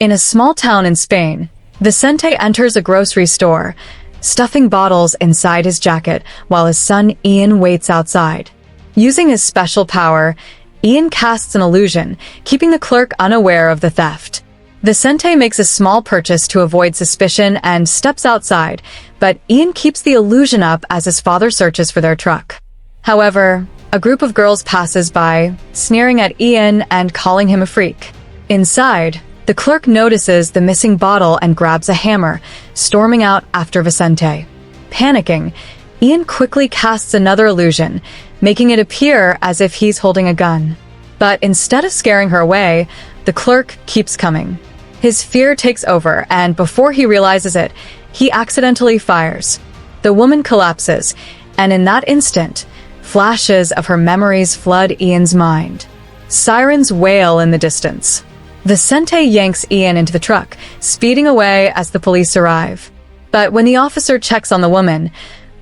In a small town in Spain, Vicente enters a grocery store, stuffing bottles inside his jacket while his son Ian waits outside. Using his special power, Ian casts an illusion, keeping the clerk unaware of the theft. Vicente makes a small purchase to avoid suspicion and steps outside, but Ian keeps the illusion up as his father searches for their truck. However, a group of girls passes by, sneering at Ian and calling him a freak. Inside, the clerk notices the missing bottle and grabs a hammer, storming out after Vicente. Panicking, Ian quickly casts another illusion, making it appear as if he's holding a gun. But instead of scaring her away, the clerk keeps coming. His fear takes over, and before he realizes it, he accidentally fires. The woman collapses, and in that instant, flashes of her memories flood Ian's mind. Sirens wail in the distance. Vicente yanks Ian into the truck, speeding away as the police arrive. But when the officer checks on the woman,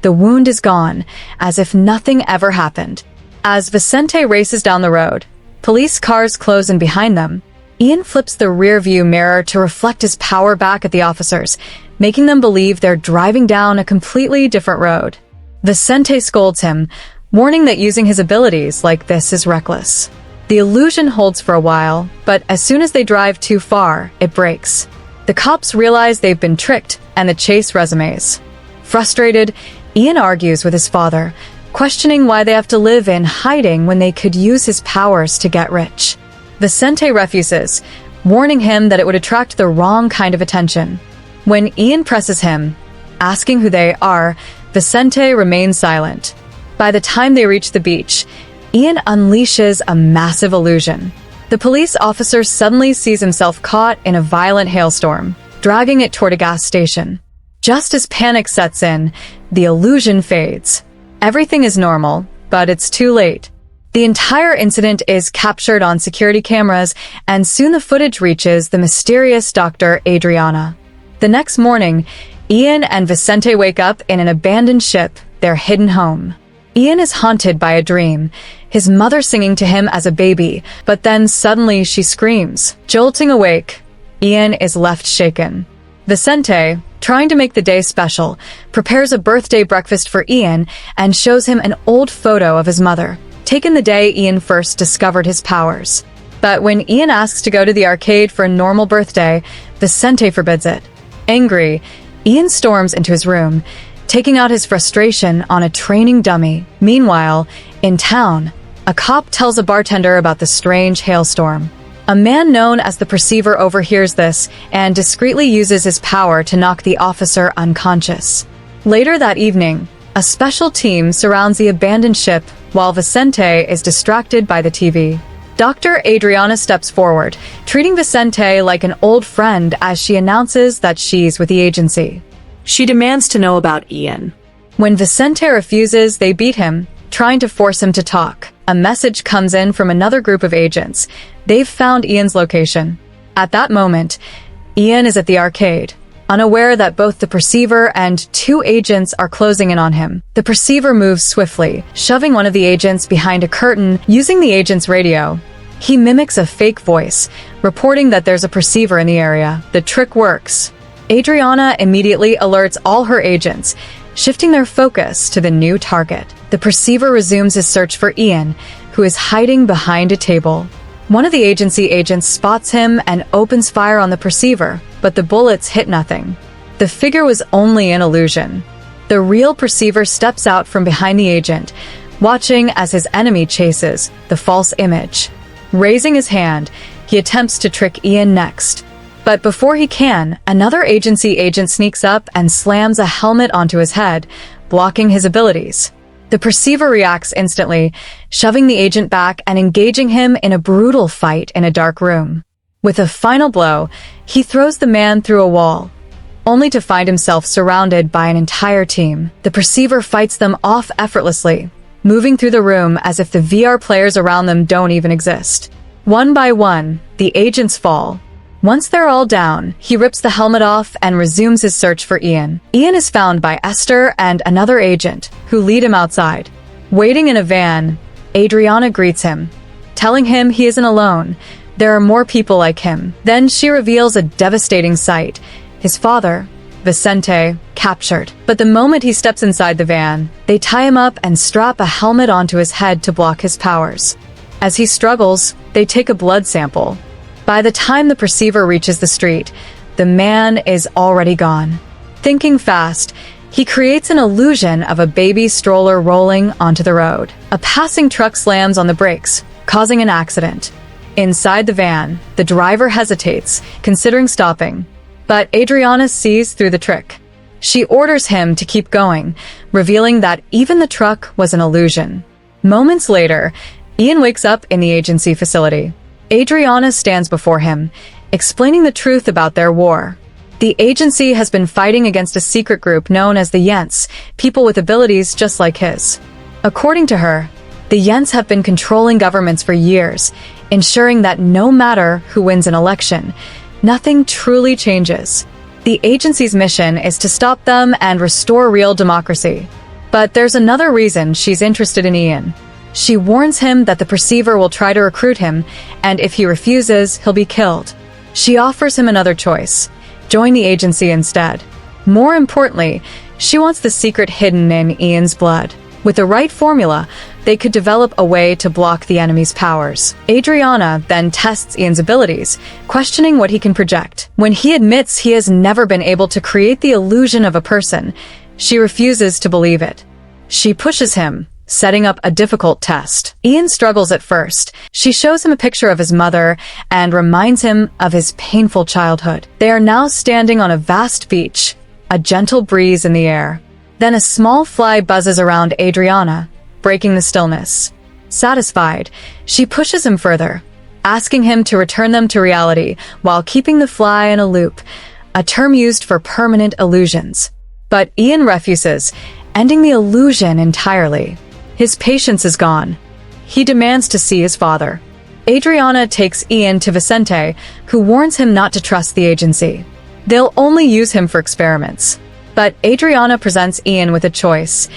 the wound is gone, as if nothing ever happened. As Vicente races down the road, police cars close in behind them. Ian flips the rear-view mirror to reflect his power back at the officers, making them believe they're driving down a completely different road. Vicente scolds him, warning that using his abilities like this is reckless. The illusion holds for a while, but as soon as they drive too far, it breaks. The cops realize they've been tricked, and the chase resumes. Frustrated, Ian argues with his father, questioning why they have to live in hiding when they could use his powers to get rich. Vicente refuses, warning him that it would attract the wrong kind of attention. When Ian presses him, asking who they are, Vicente remains silent. By the time they reach the beach, Ian unleashes a massive illusion. The police officer suddenly sees himself caught in a violent hailstorm, dragging it toward a gas station. Just as panic sets in, the illusion fades. Everything is normal, but it's too late. The entire incident is captured on security cameras, and soon the footage reaches the mysterious Dr. Adriana. The next morning, Ian and Vicente wake up in an abandoned ship, their hidden home. Ian is haunted by a dream, his mother singing to him as a baby, but then suddenly she screams. Jolting awake, Ian is left shaken. Vicente, trying to make the day special, prepares a birthday breakfast for Ian and shows him an old photo of his mother, taken the day Ian first discovered his powers. But when Ian asks to go to the arcade for a normal birthday, Vicente forbids it. Angry, Ian storms into his room, taking out his frustration on a training dummy. Meanwhile, in town, a cop tells a bartender about the strange hailstorm. A man known as the Perceiver overhears this and discreetly uses his power to knock the officer unconscious. Later that evening, a special team surrounds the abandoned ship while Vicente is distracted by the TV. Dr. Adriana steps forward, treating Vicente like an old friend as she announces that she's with the agency. She demands to know about Ian. When Vicente refuses, they beat him, trying to force him to talk. A message comes in from another group of agents. They've found Ian's location. At that moment, Ian is at the arcade, unaware that both the Perceiver and two agents are closing in on him. The Perceiver moves swiftly, shoving one of the agents behind a curtain using the agent's radio. He mimics a fake voice, reporting that there's a Perceiver in the area. The trick works. Adriana immediately alerts all her agents, shifting their focus to the new target. The Perceiver resumes his search for Ian, who is hiding behind a table. One of the agency agents spots him and opens fire on the Perceiver, but the bullets hit nothing. The figure was only an illusion. The real Perceiver steps out from behind the agent, watching as his enemy chases the false image. Raising his hand, he attempts to trick Ian next. But before he can, another agency agent sneaks up and slams a helmet onto his head, blocking his abilities. The Perceiver reacts instantly, shoving the agent back and engaging him in a brutal fight in a dark room. With a final blow, he throws the man through a wall, only to find himself surrounded by an entire team. The Perceiver fights them off effortlessly, moving through the room as if the VR players around them don't even exist. One by one, the agents fall. Once they're all down, he rips the helmet off and resumes his search for Ian. Ian is found by Esther and another agent, who lead him outside. Waiting in a van, Adriana greets him, telling him he isn't alone, There are more people like him. Then she reveals a devastating sight. His father, Vicente, captured. But the moment he steps inside the van, they tie him up and strap a helmet onto his head to block his powers. As he struggles, they take a blood sample. By the time the perceiver reaches the street, the man is already gone. Thinking fast, he creates an illusion of a baby stroller rolling onto the road. A passing truck slams on the brakes, causing an accident. Inside the van, the driver hesitates, considering stopping. But Adriana sees through the trick. She orders him to keep going, revealing that even the truck was an illusion. Moments later, Ian wakes up in the agency facility. Adriana stands before him, explaining the truth about their war. The agency has been fighting against a secret group known as the Yents, people with abilities just like his. According to her, the Yents have been controlling governments for years, ensuring that no matter who wins an election, nothing truly changes. The agency's mission is to stop them and restore real democracy. But there's another reason she's interested in Ian. She warns him that the perceiver will try to recruit him, and if he refuses, he'll be killed. She offers him another choice: join the agency instead. More importantly, she wants the secret hidden in Ian's blood. With the right formula, they could develop a way to block the enemy's powers. Adriana then tests Ian's abilities, questioning what he can project. When he admits he has never been able to create the illusion of a person, she refuses to believe it. She pushes him, setting up a difficult test. Ian struggles at first. She shows him a picture of his mother and reminds him of his painful childhood. They are now standing on a vast beach, a gentle breeze in the air. Then a small fly buzzes around Adriana, breaking the stillness. Satisfied, she pushes him further, asking him to return them to reality while keeping the fly in a loop, a term used for permanent illusions. But Ian refuses, ending the illusion entirely. His patience is gone. He demands to see his father. Adriana takes Ian to Vicente, who warns him not to trust the agency. They'll only use him for experiments. But Adriana presents Ian with a choice.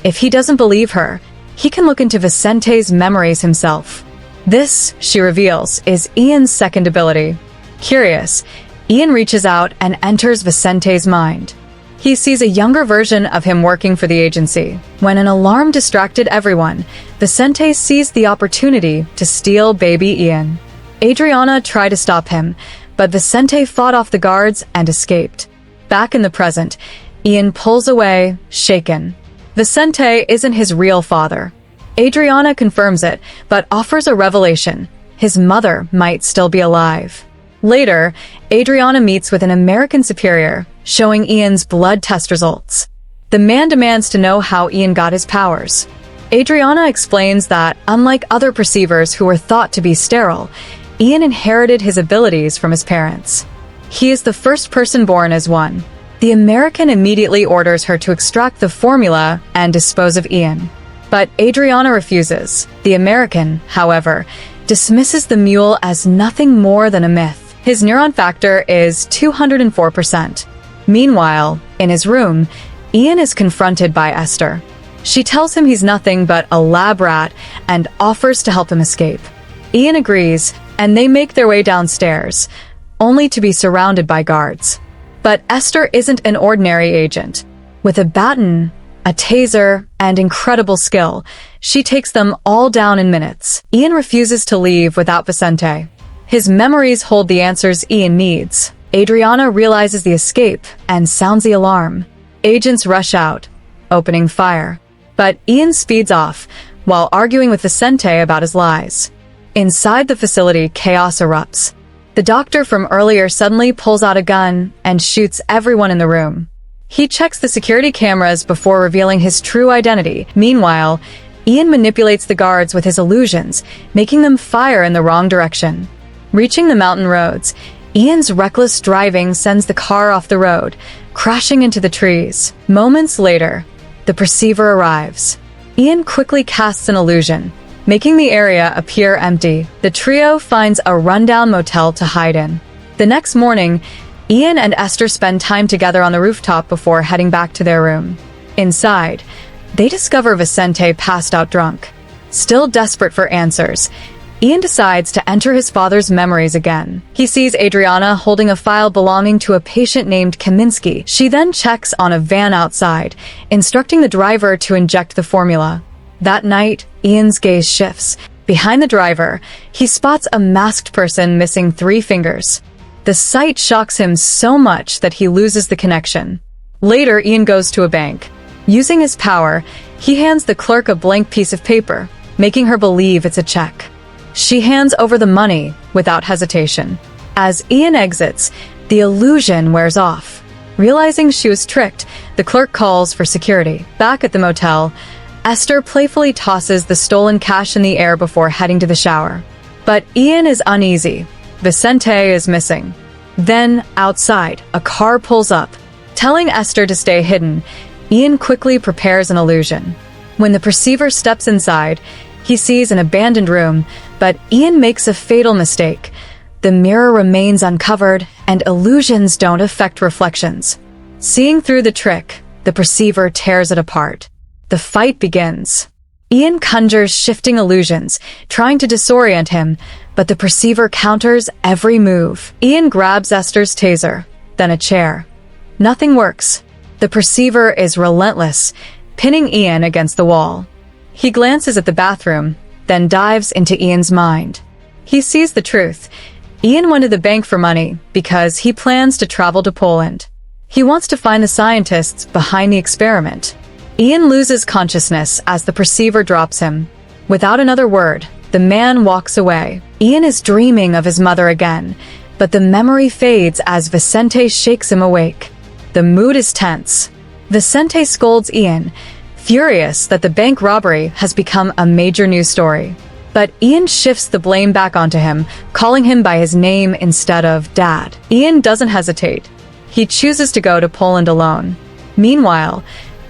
If he doesn't believe her, he can look into Vicente's memories himself. This, she reveals, is Ian's second ability. Curious, Ian reaches out and enters Vicente's mind. He sees a younger version of him working for the agency. When an alarm distracted everyone, Vicente seized the opportunity to steal baby Ian. Adriana tried to stop him, but Vicente fought off the guards and escaped. Back in the present, Ian pulls away, shaken. Vicente isn't his real father. Adriana confirms it, but offers a revelation. His mother might still be alive. Later, Adriana meets with an American superior, showing Ian's blood test results. The man demands to know how Ian got his powers. Adriana explains that, unlike other perceivers who were thought to be sterile, Ian inherited his abilities from his parents. He is the first person born as one. The American immediately orders her to extract the formula and dispose of Ian. But Adriana refuses. The American, however, dismisses the mule as nothing more than a myth. His neuron factor is 204%. Meanwhile, in his room, Ian is confronted by Esther. She tells him he's nothing but a lab rat and offers to help him escape. Ian agrees, and they make their way downstairs, only to be surrounded by guards. But Esther isn't an ordinary agent. With a baton, a taser, and incredible skill, she takes them all down in minutes. Ian refuses to leave without Vicente. His memories hold the answers Ian needs. Adriana realizes the escape and sounds the alarm. Agents rush out, opening fire. But Ian speeds off, while arguing with Vicente about his lies. Inside the facility, chaos erupts. The doctor from earlier suddenly pulls out a gun and shoots everyone in the room. He checks the security cameras before revealing his true identity. Meanwhile, Ian manipulates the guards with his illusions, making them fire in the wrong direction. Reaching the mountain roads, Ian's reckless driving sends the car off the road, crashing into the trees. Moments later, the perceiver arrives. Ian quickly casts an illusion, making the area appear empty. The trio finds a rundown motel to hide in. The next morning, Ian and Esther spend time together on the rooftop before heading back to their room. Inside, they discover Vicente passed out drunk. Still desperate for answers, Ian decides to enter his father's memories again. He sees Adriana holding a file belonging to a patient named Kaminsky. She then checks on a van outside, instructing the driver to inject the formula. That night, Ian's gaze shifts. Behind the driver, he spots a masked person missing 3 fingers. The sight shocks him so much that he loses the connection. Later, Ian goes to a bank. Using his power, he hands the clerk a blank piece of paper, making her believe it's a check. She hands over the money without hesitation. As Ian exits, the illusion wears off. Realizing she was tricked, the clerk calls for security. Back at the motel, Esther playfully tosses the stolen cash in the air before heading to the shower. But Ian is uneasy. Vicente is missing. Then, outside, a car pulls up. Telling Esther to stay hidden, Ian quickly prepares an illusion. When the perceiver steps inside, he sees an abandoned room, but Ian makes a fatal mistake. The mirror remains uncovered, and illusions don't affect reflections. Seeing through the trick, the perceiver tears it apart. The fight begins. Ian conjures shifting illusions, trying to disorient him, but the perceiver counters every move. Ian grabs Esther's taser, then a chair. Nothing works. The perceiver is relentless, pinning Ian against the wall. He glances at the bathroom, then dives into Ian's mind. He sees the truth. Ian went to the bank for money because he plans to travel to Poland. He wants to find the scientists behind the experiment. Ian loses consciousness as the perceiver drops him. Without another word, the man walks away. Ian is dreaming of his mother again, but the memory fades as Vicente shakes him awake. The mood is tense. Vicente scolds Ian, furious that the bank robbery has become a major news story. But Ian shifts the blame back onto him, calling him by his name instead of Dad. Ian doesn't hesitate. He chooses to go to Poland alone. Meanwhile,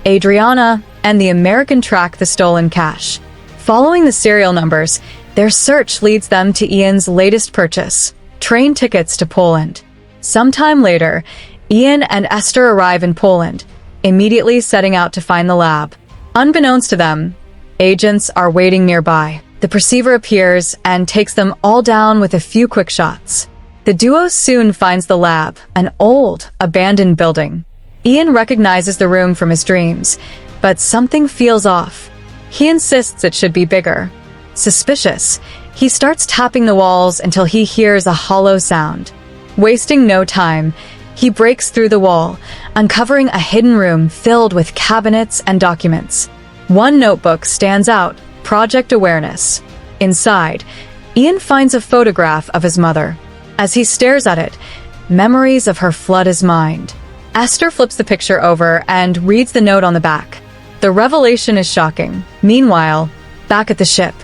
Adriana and the American track the stolen cash. Following the serial numbers, their search leads them to Ian's latest purchase, train tickets to Poland. Sometime later, Ian and Esther arrive in Poland, immediately setting out to find the lab. Unbeknownst to them, agents are waiting nearby. The perceiver appears and takes them all down with a few quick shots. The duo soon finds the lab, an old, abandoned building. Ian recognizes the room from his dreams, but something feels off. He insists it should be bigger. Suspicious, he starts tapping the walls until he hears a hollow sound. Wasting no time, he breaks through the wall, uncovering a hidden room filled with cabinets and documents. One notebook stands out, Project Awareness. Inside, Ian finds a photograph of his mother. As he stares at it, memories of her flood his mind. Esther flips the picture over and reads the note on the back. The revelation is shocking. Meanwhile, back at the ship,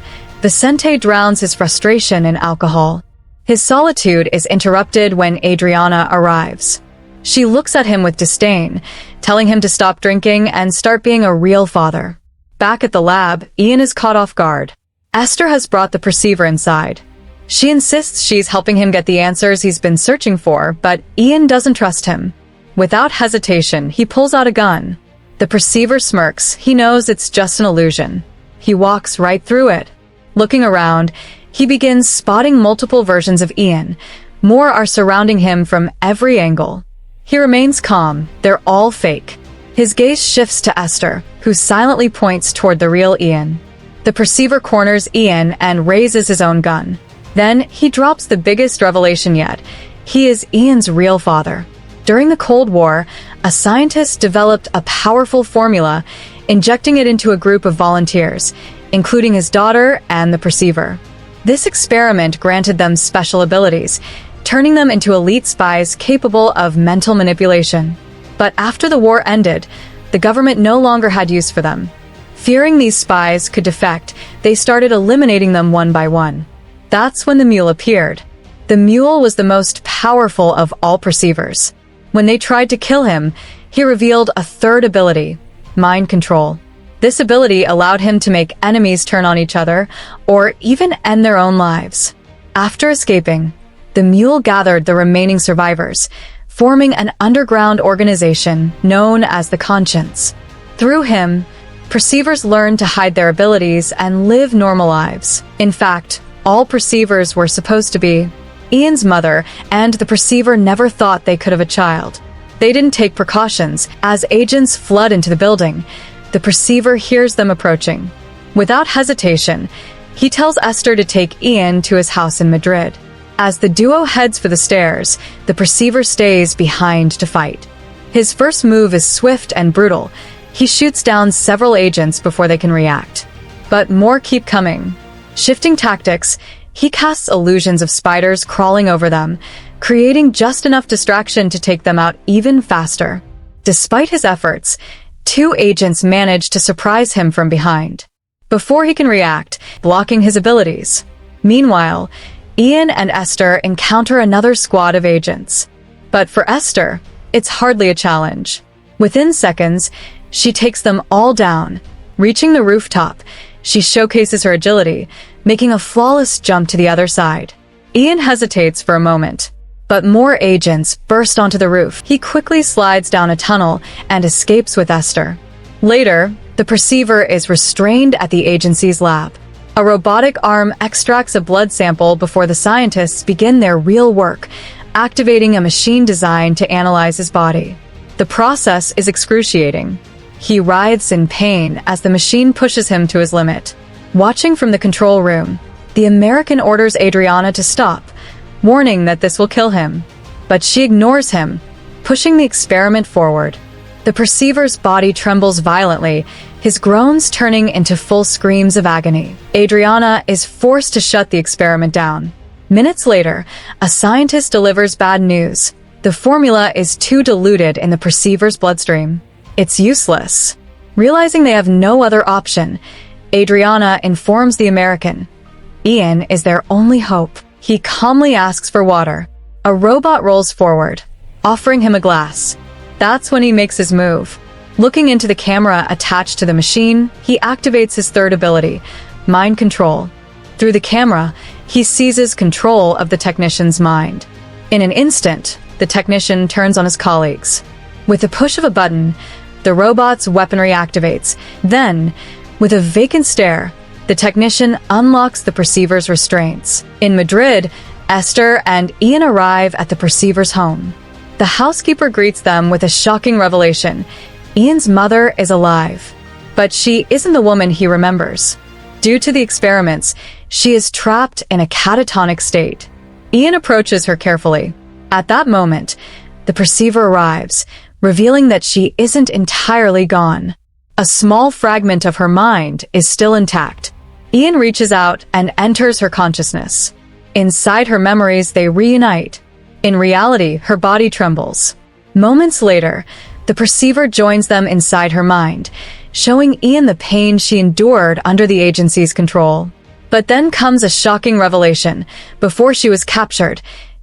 Vicente drowns his frustration in alcohol. His solitude is interrupted when Adriana arrives. She looks at him with disdain, telling him to stop drinking and start being a real father. Back at the lab, Ian is caught off guard. Esther has brought the perceiver inside. She insists she's helping him get the answers he's been searching for, but Ian doesn't trust him. Without hesitation, he pulls out a gun. The perceiver smirks. He knows it's just an illusion. He walks right through it. Looking around, he begins spotting multiple versions of Ian. More are surrounding him from every angle. He remains calm. They're all fake. His gaze shifts to Esther, who silently points toward the real Ian. The perceiver corners Ian and raises his own gun. Then he drops the biggest revelation yet. He is Ian's real father. During the Cold War, a scientist developed a powerful formula, injecting it into a group of volunteers, including his daughter and the perceiver. This experiment granted them special abilities, turning them into elite spies capable of mental manipulation. But after the war ended, the government no longer had use for them. Fearing these spies could defect, they started eliminating them one by one. That's when the mule appeared. The mule was the most powerful of all perceivers. When they tried to kill him, he revealed a third ability, mind control. This ability allowed him to make enemies turn on each other, or even end their own lives. After escaping, the mule gathered the remaining survivors, forming an underground organization known as the Conscience. Through him, perceivers learned to hide their abilities and live normal lives. In fact, all perceivers were supposed to be. Ian's mother and the perceiver never thought they could have a child. They didn't take precautions. As agents flood into the building, the perceiver hears them approaching. Without hesitation, he tells Esther to take Ian to his house in Madrid. As the duo heads for the stairs, the perceiver stays behind to fight. His first move is swift and brutal. He shoots down several agents before they can react. But more keep coming. Shifting tactics, he casts illusions of spiders crawling over them, creating just enough distraction to take them out even faster. Despite his efforts, 2 agents manage to surprise him from behind, before he can react, blocking his abilities. Meanwhile, Ian and Esther encounter another squad of agents. But for Esther, it's hardly a challenge. Within seconds, she takes them all down. Reaching the rooftop, she showcases her agility, making a flawless jump to the other side. Ian hesitates for a moment, but more agents burst onto the roof. He quickly slides down a tunnel and escapes with Esther. Later, the perceiver is restrained at the agency's lab. A robotic arm extracts a blood sample before the scientists begin their real work, activating a machine designed to analyze his body. The process is excruciating. He writhes in pain as the machine pushes him to his limit. Watching from the control room, the American orders Adriana to stop, warning that this will kill him. But she ignores him, pushing the experiment forward. The perceiver's body trembles violently, his groans turning into full screams of agony. Adriana is forced to shut the experiment down. Minutes later, a scientist delivers bad news. The formula is too diluted in the perceiver's bloodstream. It's useless. Realizing they have no other option, Adriana informs the American. Ian is their only hope. He calmly asks for water. A robot rolls forward, offering him a glass. That's when he makes his move. Looking into the camera attached to the machine, he activates his third ability, mind control. Through the camera, he seizes control of the technician's mind. In an instant, the technician turns on his colleagues. With the push of a button, the robot's weaponry activates. Then, with a vacant stare, the technician unlocks the perceiver's restraints. In Madrid, Esther and Ian arrive at the perceiver's home. The housekeeper greets them with a shocking revelation. Ian's mother is alive, but she isn't the woman he remembers. Due to the experiments, she is trapped in a catatonic state. Ian approaches her carefully. At that moment, the perceiver arrives, revealing that she isn't entirely gone. A small fragment of her mind is still intact. Ian reaches out and enters her consciousness. Inside her memories, they reunite. In reality, her body trembles. Moments later, the perceiver joins them inside her mind, showing Ian the pain she endured under the agency's control. But then comes a shocking revelation. Before she was captured,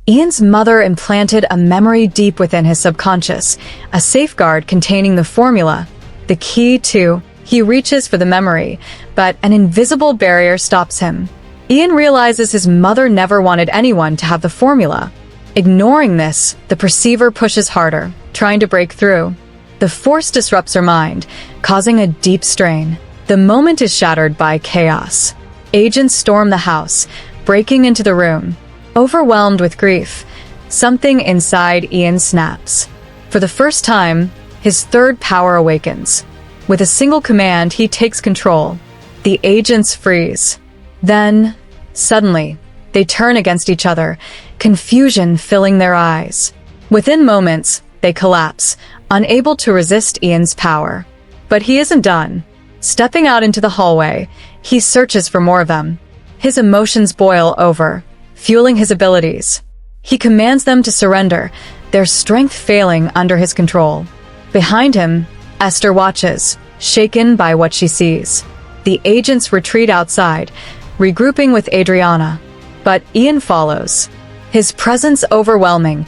Ian's mother implanted a memory deep within his subconscious, a safeguard containing the formula, the key to. He reaches for the memory, but an invisible barrier stops him. Ian realizes his mother never wanted anyone to have the formula. Ignoring this, the perceiver pushes harder, trying to break through. The force disrupts her mind, causing a deep strain. The moment is shattered by chaos. Agents storm the house, breaking into the room. Overwhelmed with grief, something inside Ian snaps. For the first time, his third power awakens. With a single command, he takes control. The agents freeze. Then, suddenly, they turn against each other, confusion filling their eyes. Within moments, they collapse, unable to resist Ian's power. But he isn't done. Stepping out into the hallway, he searches for more of them. His emotions boil over, fueling his abilities. He commands them to surrender, their strength failing under his control. Behind him, Esther watches, shaken by what she sees. The agents retreat outside, regrouping with Adriana. But Ian follows. His presence overwhelming,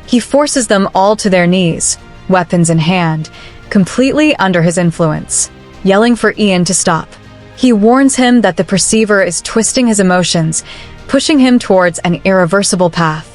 he forces them all to their knees, weapons in hand, completely under his influence, yelling for Ian to stop. He warns him that the perceiver is twisting his emotions, pushing him towards an irreversible path.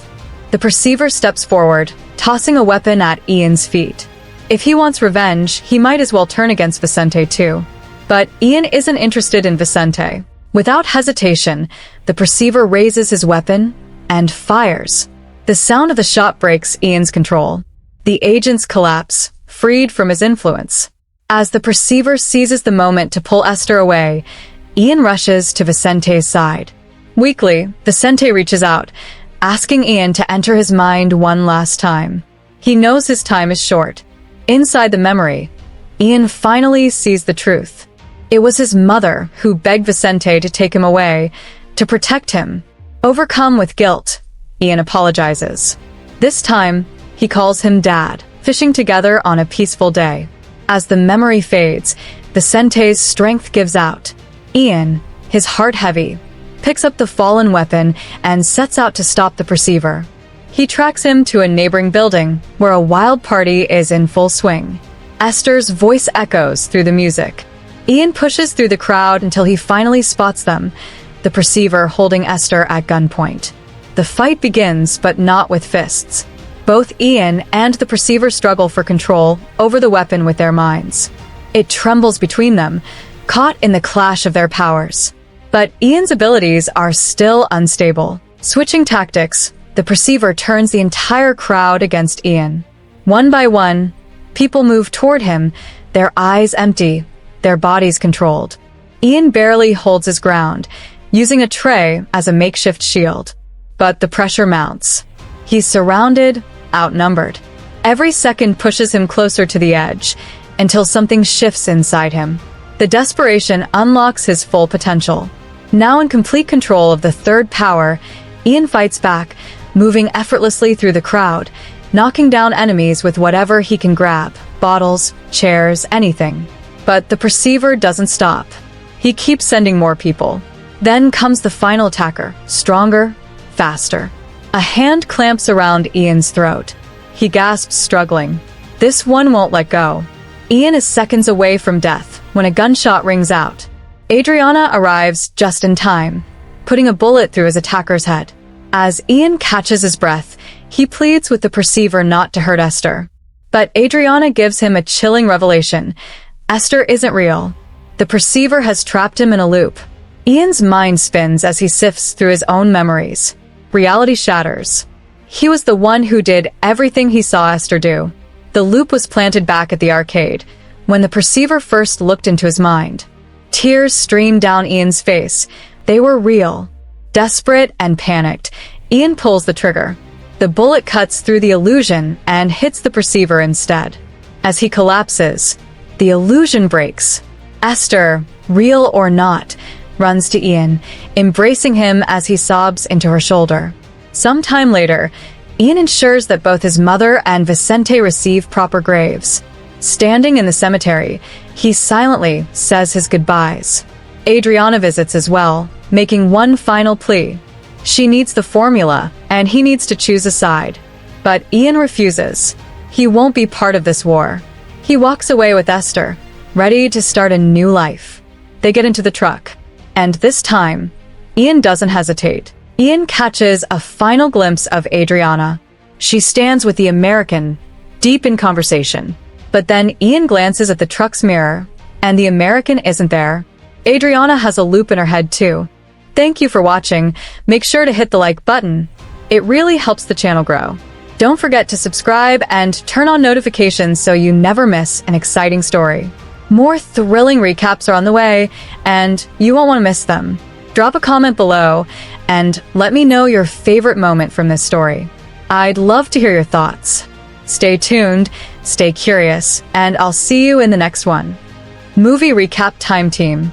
The perceiver steps forward, tossing a weapon at Ian's feet. If he wants revenge, he might as well turn against Vicente too. But Ian isn't interested in Vicente. Without hesitation, the perceiver raises his weapon and fires. The sound of the shot breaks Ian's control. The agents collapse, freed from his influence. As the perceiver seizes the moment to pull Esther away, Ian rushes to Vicente's side. Weakly, Vicente reaches out, asking Ian to enter his mind one last time. He knows his time is short. Inside the memory, Ian finally sees the truth. It was his mother who begged Vicente to take him away, to protect him. Overcome with guilt, Ian apologizes. This time, he calls him Dad, fishing together on a peaceful day. As the memory fades, Vicente's strength gives out. Ian, his heart heavy, picks up the fallen weapon and sets out to stop the perceiver. He tracks him to a neighboring building where a wild party is in full swing. Esther's voice echoes through the music. Ian pushes through the crowd until he finally spots them, the perceiver holding Esther at gunpoint. The fight begins, but not with fists. Both Ian and the perceiver struggle for control over the weapon with their minds. It trembles between them, caught in the clash of their powers. But Ian's abilities are still unstable. Switching tactics, the perceiver turns the entire crowd against Ian. One by one, people move toward him, their eyes empty, their bodies controlled. Ian barely holds his ground, using a tray as a makeshift shield. But the pressure mounts. He's surrounded, outnumbered. Every second pushes him closer to the edge, until something shifts inside him. The desperation unlocks his full potential. Now in complete control of the third power, Ian fights back, moving effortlessly through the crowd, knocking down enemies with whatever he can grab, bottles, chairs, anything. But the perceiver doesn't stop. He keeps sending more people. Then comes the final attacker, stronger, faster. A hand clamps around Ian's throat. He gasps, struggling. This one won't let go. Ian is seconds away from death when a gunshot rings out. Adriana arrives just in time, putting a bullet through his attacker's head. As Ian catches his breath, he pleads with the perceiver not to hurt Esther. But Adriana gives him a chilling revelation. Esther isn't real. The perceiver has trapped him in a loop. Ian's mind spins as he sifts through his own memories. Reality shatters. He was the one who did everything he saw Esther do. The loop was planted back at the arcade, when the perceiver first looked into his mind. Tears streamed down Ian's face. They were real. Desperate and panicked, Ian pulls the trigger. The bullet cuts through the illusion and hits the perceiver instead. As he collapses, the illusion breaks. Esther, real or not, runs to Ian, embracing him as he sobs into her shoulder. Sometime later, Ian ensures that both his mother and Vicente receive proper graves. Standing in the cemetery, he silently says his goodbyes. Adriana visits as well, making one final plea. She needs the formula, and he needs to choose a side. But Ian refuses. He won't be part of this war. He walks away with Esther, ready to start a new life. They get into the truck. And this time, Ian doesn't hesitate. Ian catches a final glimpse of Adriana. She stands with the American, deep in conversation. But then Ian glances at the truck's mirror, and the American isn't there. Adriana has a loop in her head too. Thank you for watching. Make sure to hit the like button. It really helps the channel grow. Don't forget to subscribe and turn on notifications so you never miss an exciting story. More thrilling recaps are on the way, and you won't want to miss them. Drop a comment below, and let me know your favorite moment from this story. I'd love to hear your thoughts. Stay tuned, stay curious, and I'll see you in the next one. Movie Recap Time Team.